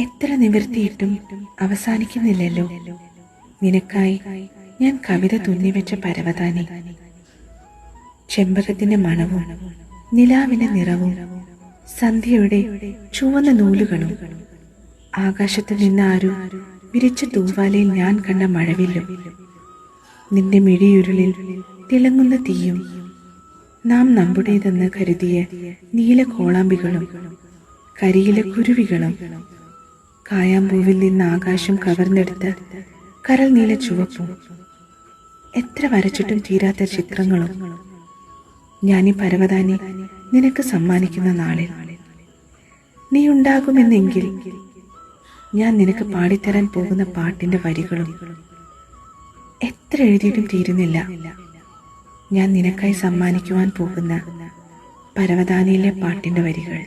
എത്ര നിവർത്തിയിട്ടും അവസാനിക്കുന്നില്ലല്ലോ. നിനക്കായി ഞാൻ കവിത തുന്നിവെച്ച പരവതാനി. ചെമ്പകത്തിന്റെ മണവും നിലാവിന്റെ നിറവും സന്ധ്യയുടെ ചുവന്ന നൂലുകളും ആകാശത്ത് നിന്ന് ആരും വിരിച്ച തൂവാലയിൽ ഞാൻ കണ്ട മഴവില്ലും നിന്റെ മിഴിയുരുളിൽ തിളങ്ങുന്ന തീയും നാം നമ്മുടേതെന്ന് കരുതിയ നീല കോളാമ്പികളും കരിയിലെ കുരുവികളും കായാമ്പൂവിൽ നിന്ന് ആകാശം കവർന്നെടുത്ത കരൽ നീല ചുവപ്പും എത്ര വരച്ചിട്ടും തീരാത്ത ചിത്രങ്ങളും ഞാനീ പരവതാനി നിനക്ക് സമ്മാനിക്കുന്ന നാളിൽ നീ ഉണ്ടാകുമെന്നെങ്കിൽ ഞാൻ നിനക്ക് പാടിത്തരാൻ പോകുന്ന പാട്ടിന്റെ വരികളും എത്ര എഴുതിയിട്ടും തീരുന്നില്ല. ഞാൻ നിനക്കായി സമ്മാനിക്കുവാൻ പോകുന്ന പരവതാനിയിലെ പാട്ടിന്റെ വരികൾ.